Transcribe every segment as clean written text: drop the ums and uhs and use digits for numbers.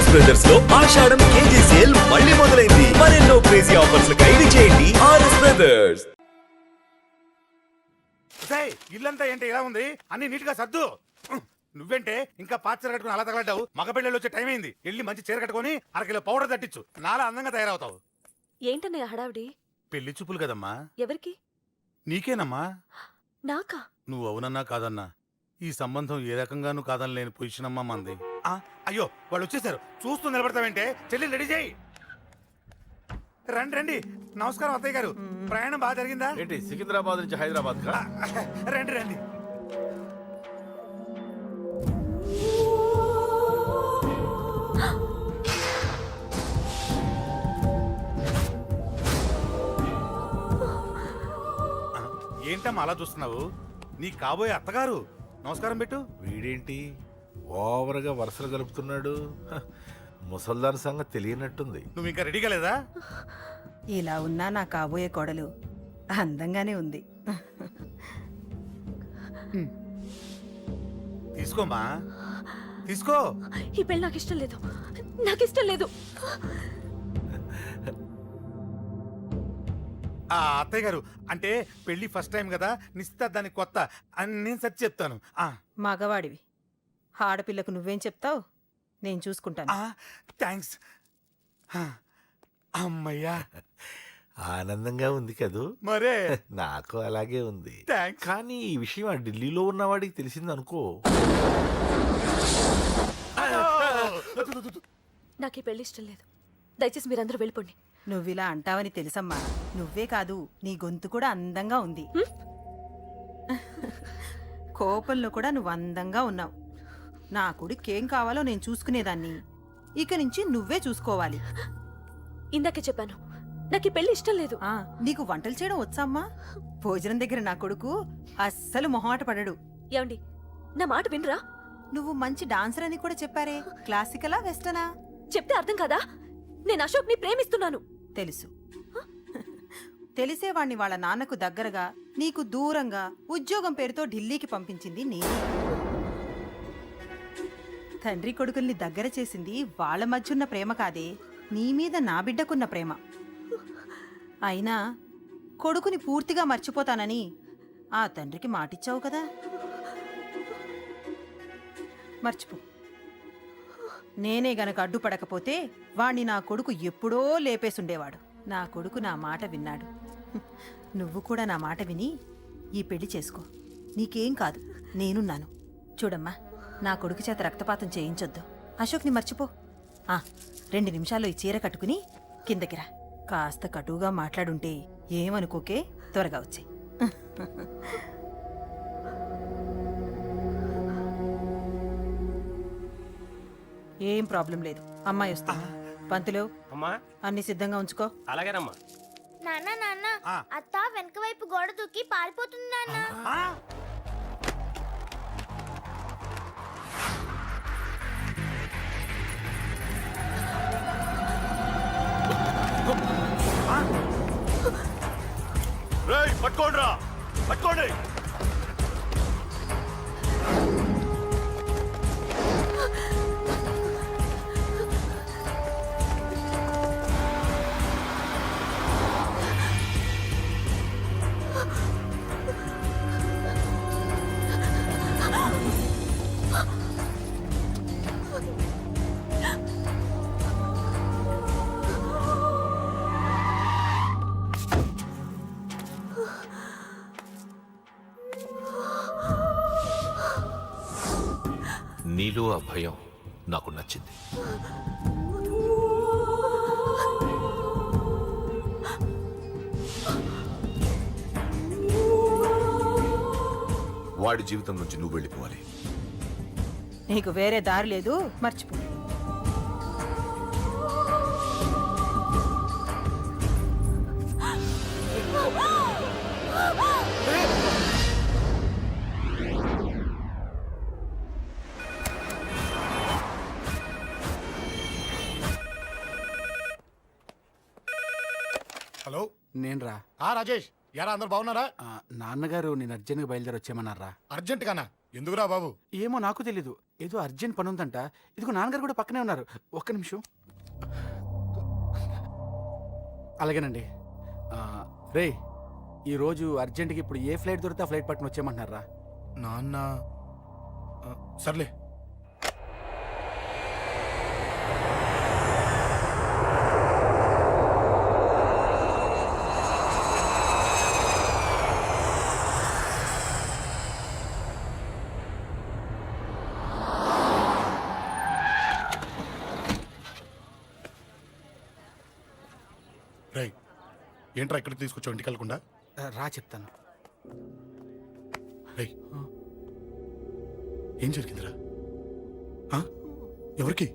RS brothers లో ఆషాఢం KG sale మళ్ళీ మొదలైంది. మరెన్నో క్రేజీ ఆఫర్స్ ఖైదీ చేయండి ఆర్ఎస్ బ్రదర్స్. ఇల్లంతా ఏంటి ఇలా ఉంది? అన్ని నీట్ గా సర్దు. నువ్వేంటే ఇంకా పాత చీర కట్టుకుని అలా తగలడ్డావు? మగ పిల్లలు వచ్చే టైం అయింది. వెళ్ళి మంచి చీర కట్టుకుని అరకిలో పౌడర్ తట్టించు. నాలా అందంగా తయారవుతావు. ఏంటన్నయ్య హడావిడి? పెళ్లి చూపులు కదమ్మా. ఎవరికి? నీకేనమ్మా. నాకా? నువ్వు అవునన్నా కాదన్నా ఈ సంబంధం ఏ రకంగానూ కాదని లేని పొజిషన్ అమ్మా మంది. అయ్యో వాళ్ళు వచ్చేసారు. చూస్తూ నిలబడతావేంటే? చెల్లి రెడీ చేయి. రండి రండి. నమస్కారం అత్తయ్య గారు. ప్రయాణం బాగా జరిగిందా? ఏంటి సికింద్రాబాద్ నుంచి హైదరాబాద్ కా? రండి రండి. ఏంటమ్మా అలా చూస్తున్నావు? నీ కాబోయే అత్తగారు. నమస్కారం పెట్టు. వీడేంటి ఓవర్గా వరుసలు కలుపుతున్నాడు? ముసల్దాన్ సంగతి తెలియనట్టుంది. నువ్వు ఇంకా రెడీ కాలేదా? ఇలా ఉన్నా నా కాబోయే కోడలు అందంగానే ఉంది. తీసుకోమ్మా తీసుకో. ఈ పెళ్ళి నాకు ఇష్టం లేదు. నాకు ఇష్టం లేదు. అత్తయ్య గారు అంటే పెళ్లి ఫస్ట్ టైం కదా, నిశ్చితార్థానికి కొత్త అని నేను సరి చెప్తాను. మగవాడివి ఆడపిల్లకు నువ్వేం చెప్తావు? నేను చూసుకుంటాను. థ్యాంక్స్. అమ్మయ్యా ఆనందంగా ఉంది కదూ? మరే నాకు అలాగే ఉంది. థ్యాంక్స్. కానీ ఈ విషయం ఆ ఢిల్లీలో ఉన్నవాడికి తెలిసింది అనుకో. నాకు ఈ పెళ్లి ఇష్టం లేదు. దయచేసి మీరందరూ వెళ్ళిపోండి. నువ్విలా అంటావని తెలుసమ్మా. నువ్వే కాదు, నీ గొంతు కూడా అందంగా ఉంది. కోపంలో కూడా నువ్వు అందంగా ఉన్నావు. నా కొడుకేం కావాలో నేను చూసుకునేదాన్ని. ఇక నుంచి నువ్వే చూసుకోవాలి. ఇందాకే చెప్పాను, నాకు ఈ పెళ్లి ఇష్టం లేదు. నీకు వంటలు చేయడం వచ్చామ్మా? భోజనం దగ్గర నా కొడుకు అస్సలు మొహమాట పడడు. ఏమండి, నా మాట వినరా? నువ్వు మంచి డాన్సర్ అని కూడా చెప్పారే. క్లాసికలా వెస్టర్నా? చెప్తే అర్థం కాదా? నేను అశోక్ ని ప్రేమిస్తున్నాను. తెలుసు. తెలిసేవాణ్ణి వాళ్ళ నాన్నకు దగ్గరగా, నీకు దూరంగా ఉద్యోగం పేరుతో ఢిల్లీకి పంపించింది నేనే. తండ్రి కొడుకుల్ని దగ్గర చేసింది వాళ్ళ మధ్యున్న ప్రేమ కాదే, నీ మీద నా బిడ్డకున్న ప్రేమ. అయినా కొడుకుని పూర్తిగా మర్చిపోతానని ఆ తండ్రికి మాటిచ్చావు కదా. మర్చిపో. నేనే గనక అడ్డుపడకపోతే వాణ్ణి నా కొడుకు ఎప్పుడో లేపేసుండేవాడు. నా కొడుకు నా మాట విన్నాడు. నువ్వు కూడా నా మాట విని ఈ పెళ్లి చేసుకో. నీకేం కాదు, నేనున్నాను. చూడమ్మా, నా కొడుకు చేత రక్తపాతం చేయించొద్దు. అశోక్ని మర్చిపో. 2 నిమిషాల్లో ఈ చీర కట్టుకుని కిందకిరా. కాస్త కటువుగా మాట్లాడుంటే ఏమనుకోకే, త్వరగా వచ్చేయ్. ఏం ప్రాబ్లం లేదు. అమ్మాయి వస్తా. పంతులు, అమ్మా అన్ని సిద్ధంగా ఉంచుకో. అలాగేనమ్మా. నాన్న నాన్న, అత్త వెనక వైపు గోడ దూకి పారిపోతుంది నాన్న. పట్టుకోండిరా, పట్టుకోండి. నీలో ఆ భయం నాకు నచ్చింది. వాడి జీవితం నుంచి నువ్వు వెళ్ళిపోవాలి. నీకు వేరే దారి లేదు, మర్చిపో. హలో, నేను రా. రాజేష్, యారా అందరు బాగున్నారా? నాన్నగారు నేను అర్జెంట్గా బయలుదేరి వచ్చేయమన్నారా? అర్జెంట్ గానా? ఎందుకురా బాబు? ఏమో నాకు తెలీదు, ఏదో అర్జెంట్ పని ఉందంట. ఇదిగో నాన్నగారు కూడా పక్కనే ఉన్నారు. ఒక్క నిమిషం. అలాగేనండి. రే, ఈరోజు అర్జెంట్కి ఇప్పుడు ఏ ఫ్లైట్ దొరికితే ఆ ఫ్లైట్ పట్టుకుని వచ్చేయమంటున్నారా? నాన్న సర్లే. రై, ఏంట్రా ఇక్కడికి తీసుకొచ్చావు ఇంటికి వెళ్ళకుండా? రా చెప్తాను. రై, ఏం జరిగిందిరా? ఆ? ఎవరికి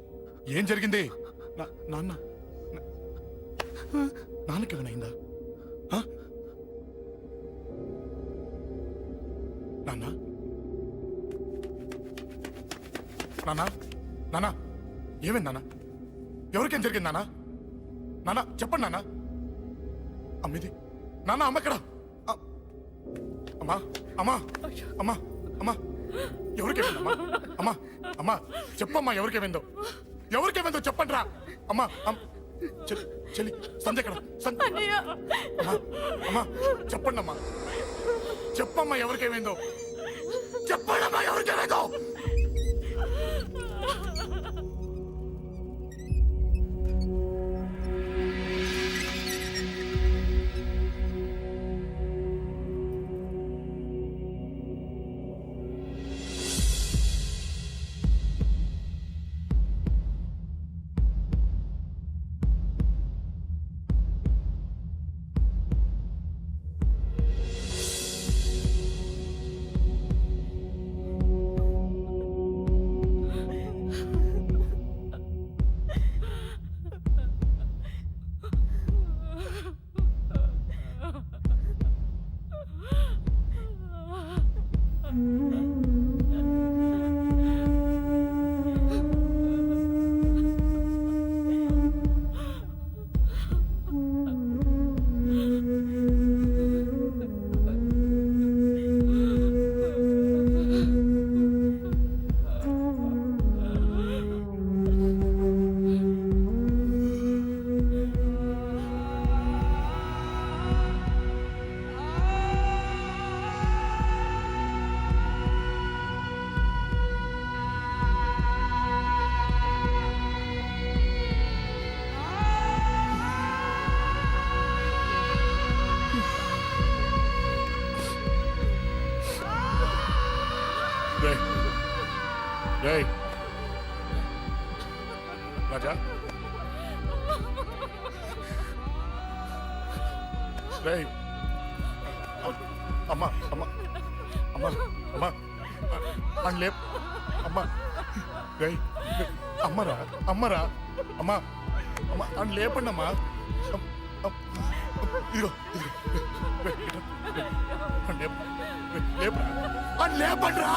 ఏం జరిగింది? నాన్న నాన్నకి ఏమైనా అయిందా? ఆ? నాన్న నాన్న నాన్న ఏమైంది నాన్న? ఎవరికేం జరిగింది నాన్న? నాన్న చెప్పండి నాన్న. అమ్మిది నాన్న, అమ్మ ఎక్కడ? అమ్మా అమ్మా అమ్మా అమ్మా ఎవరికేమైందమ్మా? అమ్మా అమ్మా చెప్పమ్మా, ఎవరికేమైందో? ఎవరికేమైందో చెప్పండి రా. అమ్మా చెల్లి సంధ్య ఎక్కడ? అమ్మా అమ్మా చెప్పండి అమ్మా, చెప్పమ్మా ఎవరికేమైందో? చెప్పండి అమ్మా ఎవరికేమైందో? రేయ్ రాజా, రేయ్ అమ్మా అమ్మా అమ్మా అమ్మా అని లేప్ అమ్మా. రేయ్ అమ్మరా అమ్మరా అమ్మా అమ్మా అని లేపండి అమ్మా. ఇదిగో అని లేపండి రా.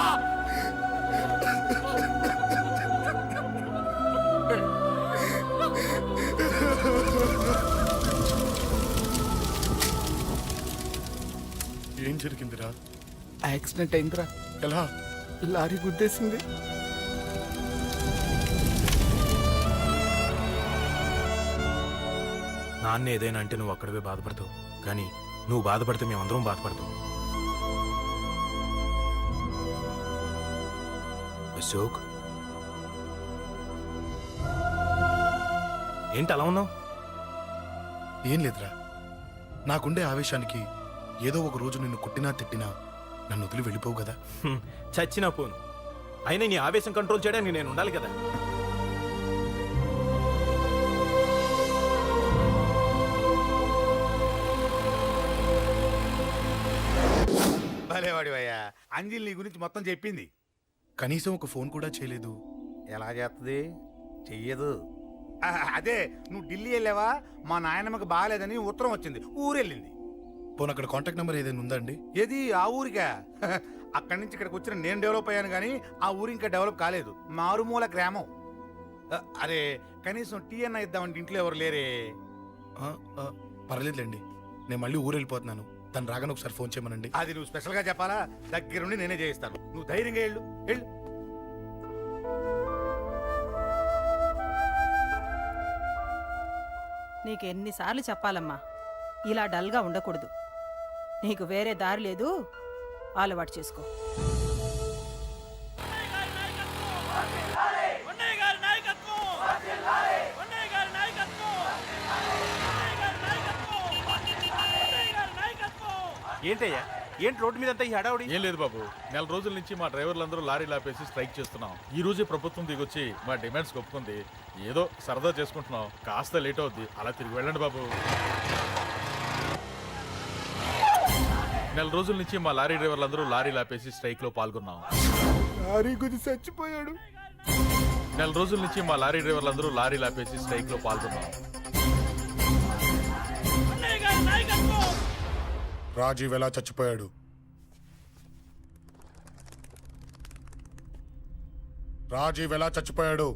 ఏం జరిగిందిరా? యాక్సిడెంట్ అయిందిరా. ఎలా? లారీ గుద్దేసింది. నాన్న ఏదైనా అంటే నువ్వు అక్కడవే బాధపడతావు, కానీ నువ్వు బాధపడితే మేమందరం బాధపడతాం. అశోక్, ఏంటి అలా ఉన్నావు? ఏం లేదురా, నాకుండే ఆవేశానికి ఏదో ఒక రోజు నిన్ను కొట్టినా తిట్టినా నన్ను వదిలి వెళ్ళిపోవు కదా. చచ్చినా పోను, అయినా నీ ఆవేశం కంట్రోల్ చేయడానికి నేను ఉండాలి కదా. భలేవాడివయ్యా, అంజలి నీ గురించి మొత్తం చెప్పింది. కనీసం ఒక ఫోన్ కూడా చేయలేదు. ఎలా చేస్తుంది? చెయ్యదు. అదే నువ్వు ఢిల్లీ వెళ్ళావా, మా నాయనమ్మకి బాగాలేదని ఉత్తరం వచ్చింది, ఊరెళ్ళింది. పోనీ అక్కడ కాంటాక్ట్ నెంబర్ ఏదైనా ఉందా అండి? ఏది? ఆ ఊరికా? అక్కడి నుంచి ఇక్కడికి వచ్చిన నేను డెవలప్ అయ్యాను కానీ ఆ ఊరు ఇంకా డెవలప్ కాలేదు. మారుమూల గ్రామం. అరే కనీసం టీ అన్న ఇద్దామంటే ఇంట్లో ఎవరు లేరే. పర్లేదులేండి, నేను మళ్ళీ ఊరు వెళ్ళిపోతున్నాను. తను రాగానే ఒకసారి ఫోన్ చేయమనండి. అది నువ్వు స్పెషల్ గా చెప్పాలా? దగ్గరుండి నేనే చేయిస్తాను. నువ్వు ధైర్యంగా వెళ్ళు వెళ్ళు. నీకు ఎన్నిసార్లు చెప్పాలమ్మా, ఇలా డల్గా ఉండకూడదు. నీకు వేరే దారి లేదు, అలవాటు చేసుకో. ఏంటయ్యా, ఏంటి రోడ్డు మీద అంతా ఈ హడావుడి? ఏం లేదు బాబు, నెల రోజుల నుంచి మా డ్రైవర్లందరూ లారీలు ఆపేసి స్ట్రైక్ చేస్తున్నాం. ఈ రోజే ప్రభుత్వం దిగొచ్చి మా డిమాండ్స్ ఒప్పుకుంది. ఏదో సరదా చేసుకుంటున్నాం, కాస్త లేట్ అవుద్ది, అలా తిరిగి వెళ్ళండి బాబు. నెల రోజుల నుంచి మా లారీ డ్రైవర్లందరూ లారీలు ఆపేసి స్ట్రైక్ లో పాల్గొన్నాం. లారీ గుద్ది చచ్చిపోయాడు. నెల రోజుల నుంచి మా లారీ డ్రైవర్లందరూ లారీలు ఆపేసి స్ట్రైక్ లో పాల్గొన్నాం. రాజీవ్ ఎలా చచ్చిపోయాడు? రాజీవ్ ఎలా చచ్చిపోయాడు?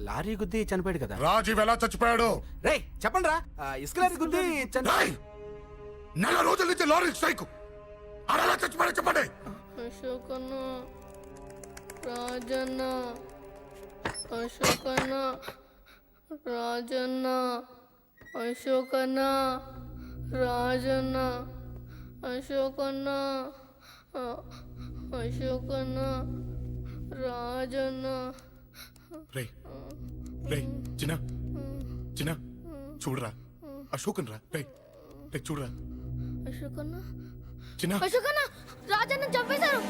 లారీ గుద్ది చనిపోయాడు కదా. రాజీవ్ ఎలా చచ్చిపోయాడు? రే చెప్పండి రా, ఇసుక లారీ గుద్ది రేయ్! నెల రోజుల నుంచి లారీ స్ట్రైక్. అలా చచ్చిపోయాడు చెప్పండి. అశోకన్న, రాజన్న, అశోకన్న, రాజన్న, అశోకన్న, రాజన్న, అశోకన్న, అశోకన్న, రాజన్న. రే రే చిన్న చిన్న చూడరా, అశోకన్ రా. రే రే చూడరా అశోకన్న, చిన్న. అశోకన్న, రాజన్న చంపేశారు.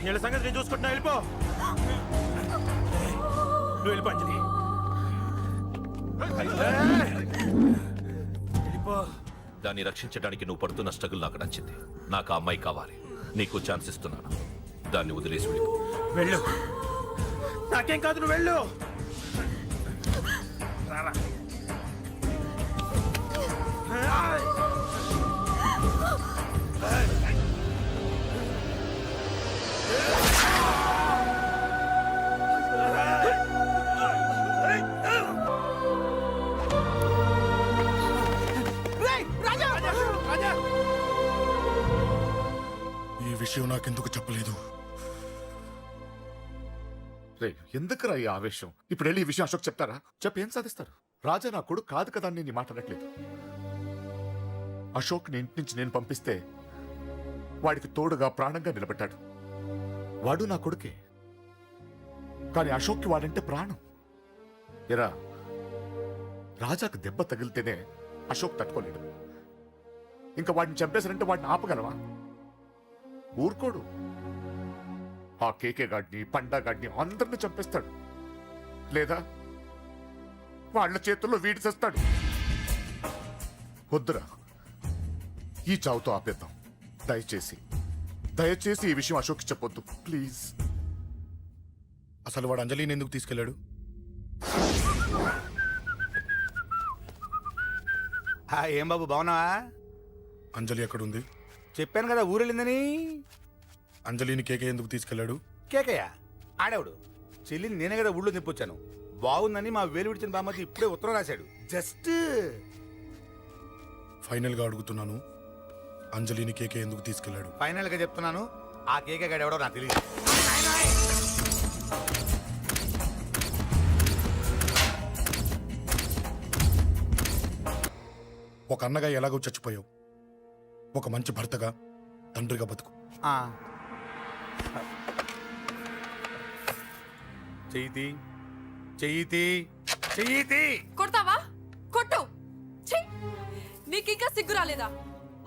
వీళ్ళ సంగతి నేను చూసుకుంటున్నా, వెళ్ళిపో. నువ్వు వెళ్ళిపో అంజలి. దాన్ని రక్షించడానికి నువ్వు పడుతున్న స్ట్రగుల్ నాకు నచ్చింది. నాకు ఆ అమ్మాయి కావాలి. నీకు ఛాన్స్ ఇస్తున్నాను. దాన్ని వదిలేసి వెళ్ళిపో. వెళ్ళు, నాకేం కాదు, నువ్వు వెళ్ళు. రారా. ఈ విషయం నాకెందుకు చెప్పలేదు? రే ఎందుకురా ఈ ఆవేశం? ఇప్పుడు వెళ్ళి ఈ విషయం అశోక్ చెప్తారా? చెప్పి ఏం సాధిస్తారు? రాజా నా కొడుకు కాదు కదా అని నేను మాట్లాడట్లేదు. అశోక్ ని ఇంటి నుంచి నేను పంపిస్తే వాడికి తోడుగా ప్రాణంగా నిలబెట్టాడు. వాడు నా కొడుకే, కానీ అశోక్కి వాడంటే ప్రాణం. ఎరా, రాజాకు దెబ్బ తగిలితేనే అశోక్ తట్టుకోలేడు. ఇంకా వాడిని చంపేశారంటే వాడిని ఆపగలవా? ఊరుకోడు. ఆ కేకే గాడిని, పండా గాడిని అందరిని చంపేస్తాడు. లేదా వాళ్ళ చేతుల్లో వీడి చేస్తాడు. వద్దురా, ఈ చావుతో ఆపేద్దాం. దయచేసి దయచేసి ఈ విషయం అశోక్కి చెప్పొద్దు ప్లీజ్. అసలు వాడు అంజలిని ఎందుకు తీసుకెళ్ళాడు? ఏం బాబు బాగున్నావా? అంజలి ఎక్కడుంది? చెప్పాను కదా ఊరెళ్ళిందని. అంజలిని కేకే ఎందుకు తీసుకెళ్ళాడు? కేకయ్య ఆడేవాడు. చెల్లిని నేనే కదా ఊళ్ళో నిప్పొచ్చాను. బాగుందని మా వేలు విడిచిన బామ్మకి ఇప్పుడే ఉత్తరం రాశాడు. జస్ట్ ఫైనల్ గా అడుగుతున్నాను, అంజలిని కేకే ఎందుకు తీసుకెళ్ళాడు? ఫైనల్ గా చెప్తున్నాను, ఆ కేకే గాడు ఎవడో నాకు తెలియదు. ఒక అన్నగా ఎలాగో చచ్చిపోయావు, ఒక మంచి భర్తగా, తండ్రిగా బతుకు. చెయ్యితి చెయ్యితి చెయ్యితి. కొడతావా? కొట్టు. ఛీ! నీకింకా సిగ్గు రాలేదా?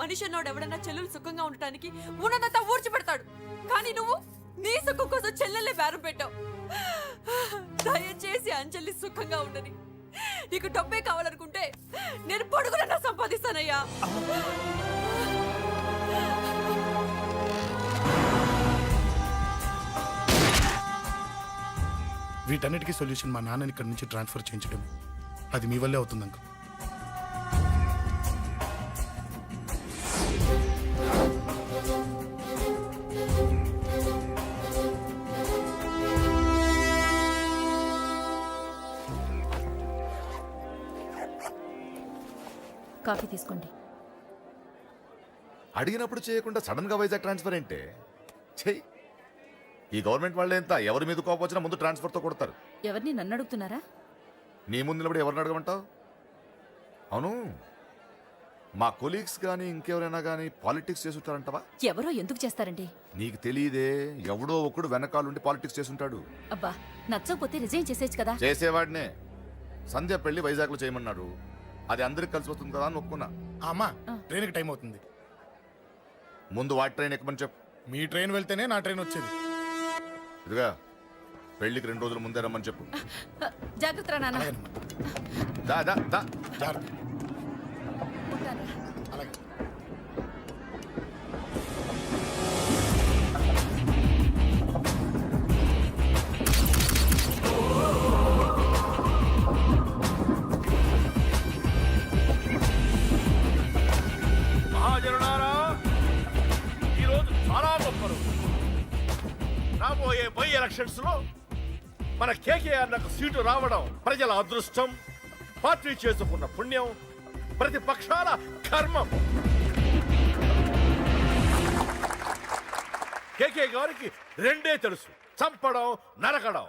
మనిషి అన్నోడు ఎవడన్నా చెల్లెలు సుఖంగా ఉండటానికి ఉన్నదంతా ఊడ్చిపెడతాడు. కానీ నువ్వు నీ సుఖం కోసం చెల్లెలే బేరం పెట్టావు. దయచేసి అంజలి సుఖంగా ఉండని. నీకు డబ్బే కావాలనుకుంటే నేను పొడుగునన్నా సంపాదిస్తానయ్యా. వీటన్నిటికీ సొల్యూషన్ మా నాన్నని ఇక్కడి నుంచి ట్రాన్స్ఫర్ చేయించడం. అది మీ వల్లే అవుతుంది అంకుల్. కాఫీ తీసుకోండి. అడిగినప్పుడు చేయకుండా సడన్ గా వైజాగ్ ట్రాన్స్ఫర్ ఏంటే? చెయ్యి. ఈ గవర్నమెంట్ వాళ్ళే ఎంత ఎవరి మీద కోపం వచ్చినా ముందు ట్రాన్స్ఫర్తో కొడతారు. ఎవరిని నన్ను అడుగుతున్నారా? నీ ముందు నిలబడి ఎవరిని అడగమంటావు? అవును, మా కొలీగ్స్ కానీ ఇంకెవరైనా కానీ పాలిటిక్స్ చేస్తుంటారంటవా? ఎవరో ఎందుకు చేస్తారండి? నీకు తెలియదే, ఎవడో ఒకడు వెనకాలండి పాలిటిక్స్ చేస్తుంటాడు. అబ్బా, నచ్చకపోతే రిజైన్ చేసేచ్చు కదా. చేసేవాడినే. సంధ్య పెళ్లి వైజాగ్లో చేయమన్నాడు. అది అందరికి కలిసి వస్తుంది కదా అని ఒప్పుకున్నా. అమ్మా, ట్రైన్కి టైం అవుతుంది. ముందు వాటి ట్రైన్ ఎక్కమని చెప్పు. మీ ట్రైన్ వెళ్తేనే నా ట్రైన్ వచ్చేది. ఇదిగా పెళ్లికి 2 రోజుల ముందే రమ్మని చెప్పు. జాగ్రత్త నాన్న. అలాగేనమ్మా. దా దా దా. జాగ్రత్త. అలాగే. మహాజనులారా, ఈరోజు చాలా గొప్ప రోజు. రాబోయే బై ఎలక్షన్స్ లో మన కేకేఆర్ నాకు సీటు రావడం ప్రజల అదృష్టం, పార్టీ చేసుకున్న పుణ్యం, ప్రతిపక్షాల కర్మం. కేకే గారికి రెండే తెలుసు: చంపడం, నరకడం.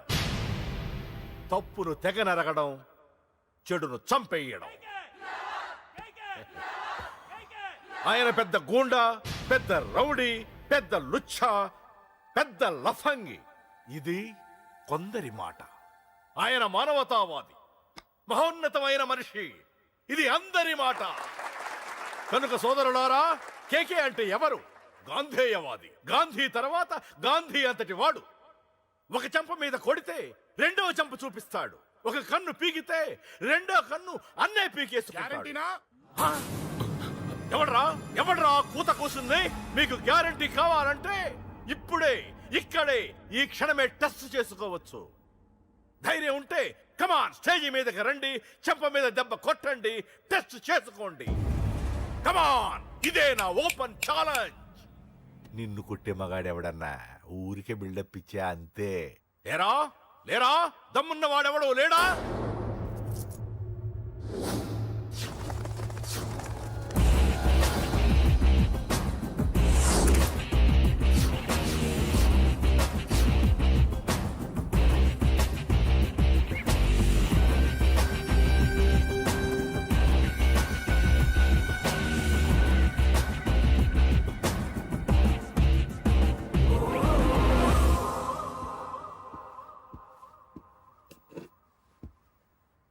తప్పును తెగ నరకడం, చెడును చంపేయడం. ఆయన పెద్ద గూండా, పెద్ద రౌడీ, పెద్ద లుచ్చ, పెద్ద లఫంగి. ఇది కొందరి మాట. ఆయన మానవతావాది, మహోన్నతమైన మనిషి. ఇది అందరి మాట. కనుక సోదరులారా, కేకే అంటే ఎవరు? గాంధేయవాది. గాంధీ తర్వాత గాంధీ అంతటి వాడు. ఒక చెంప మీద కొడితే రెండవ చెంప చూపిస్తాడు. ఒక కన్ను పీకితే రెండో కన్ను అన్నే పీకేసుకుంటాడు. ఎవడ్రా కూత కూసింది? మీకు గ్యారంటీ కావాలంటే ఇప్పుడే, ఇక్కడే, ఈ క్షణమే టెస్ట్ చేసుకోవచ్చు. ధైర్యం ఉంటే కమాన్, స్టేజి మీదకి రండి, చెంప మీద దెబ్బ కొట్టండి, టెస్ట్ చేసుకోండి. కమాన్, ఇదే నా ఓపెన్ ఛాలెంజ్. నిన్ను కొట్టే మగాడెవడన్నా ఊరికే బిల్డప్ ఇచ్చా అంతే. లేరా దమ్మున్న వాడెవడో లేడా?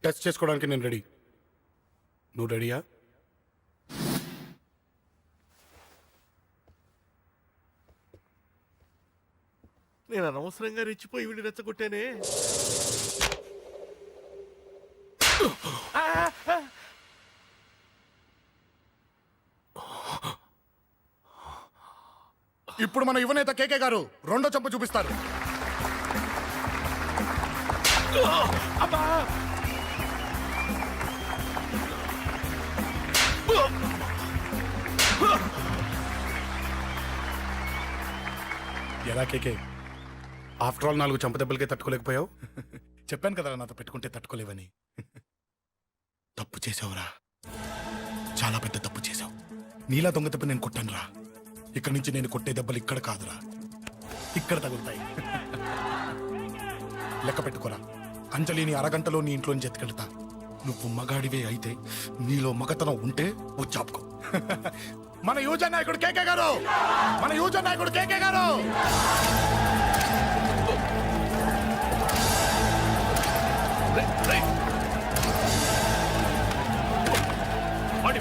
టెస్ట్ చేసుకోవడానికి నేను రెడీ. నువ్వు రెడీయా? నేను అనవసరంగా రెచ్చిపోయి వీడిని రెచ్చగొట్టానే. ఇప్పుడు మన యువనేత కేకే గారు రెండో చెంప చూపిస్తారు. ఎలా కేకే, ఆఫ్టర్ ఆల్ 4 చెంప దెబ్బలకే తట్టుకోలేకపోయావు? చెప్పాను కదా నాతో పెట్టుకుంటే తట్టుకోలేవని. తప్పు చేసావురా, చాలా పెద్ద తప్పు చేసావు. నీలా దొంగ దెబ్బ నేను కొట్టాను రా. ఇక్కడి నుంచి నేను కొట్టే దెబ్బలు ఇక్కడ కాదురా, ఇక్కడ తగులుతాయి. లెక్క పెట్టుకోరా, అంజలిని అరగంటలో నీ ఇంట్లోని ఎత్తుకెళ్తా. నువ్వు మగాడివే అయితే, నీలో మగతనం ఉంటే వచ్చాపుకో. మన యువజన నాయకుడు కేకే గారు, మన యువజన నాయకుడు కేకే గారు.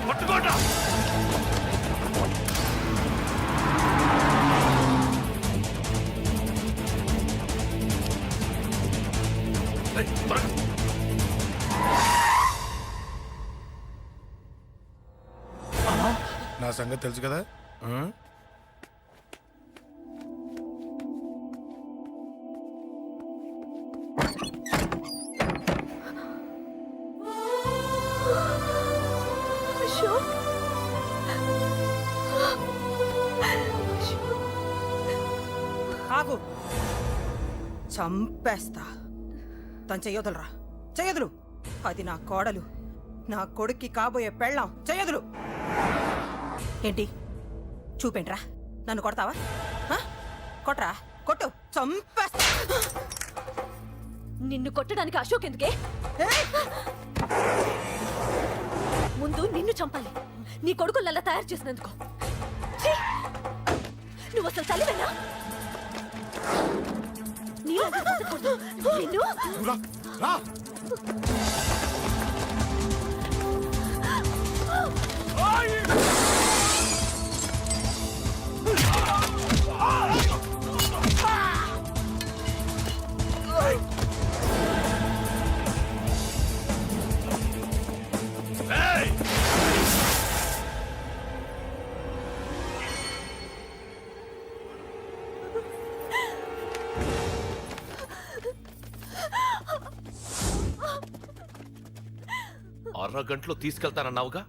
పట్టుకోండి. నా సంగతి తెలుసు కదా ఆ? ఆగు చంపేస్తా తను చెయ్యొదలరా చెయ్యదులు అది నా కోడలు నా కొడుక్కి కాబోయే పెళ్ళాం చెయ్యదులు ఏంటి చూపేంట్రా నన్ను కొడతావా ఆ? కొట్రా కొట్టు చంపేస్తా నిన్ను కొట్టడానికి అశోక్ ఎందుకే ముందు నిన్ను చంపాలి నీ కొడుకులలా తయారు చేసినందుకు ఛీ! నువ్వు అసలు తల్లివేనా నీలాంటి బతకూడదు. నిన్ను రా, రా. అరగంటలో తీసుకెళ్తానన్నావుగా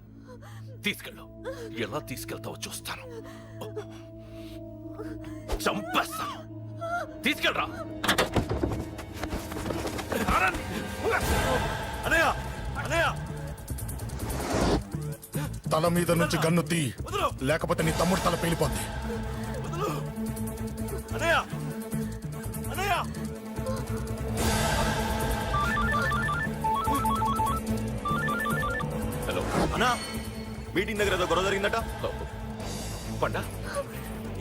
తీసుకెళ్ళు ఎలా తీసుకెళ్తావో చూస్తాను చంపేస్తాను తీసుకెళ్ళరా అనయ్య అనయ్య తల మీద నుంచి గన్ను తీ లేకపోతే నీ తమ్ముడు తల పేలిపోద్ది అనయ్య అనయ్య హలో అన్నా మీటింగ్ దగ్గర ఏదో గొడవ జరిగిందట పండా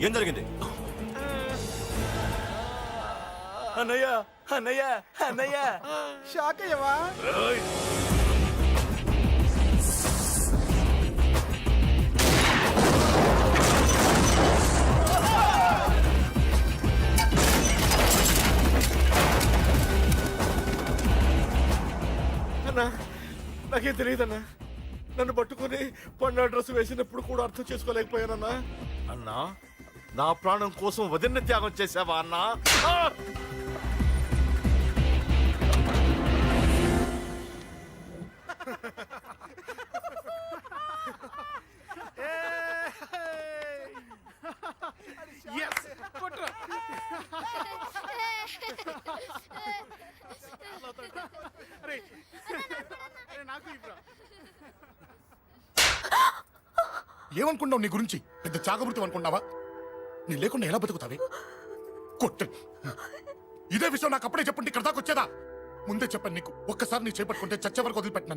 ఏం జరిగింది అన్నయ్య అన్నయ్య అన్నయ్య షాక్ అయ్యవా అన్నా నాకేం తెలియదన్నా నన్ను పట్టుకుని పండు డ్రెస్ వేసినప్పుడు కూడా అర్థం చేసుకోలేకపోయానన్నా అన్నా నా ప్రాణం కోసం వదిన త్యాగం చేసావా అన్నా ఆ! ఏమనుకున్నావు నీ గురించి పెద్ద చాగమృతి అనుకున్నావా నీ లేకుండా ఎలా బతుకుతావే కొట్టు ఇదే విషయం నాకు అప్పుడే చెప్పండి ఇక్కడ దాకా వచ్చేదా ముందే చెప్పాను నీకు ఒక్కసారి నీ చేపట్టుకుంటే చచ్చే వరకు వదిలిపెట్టినా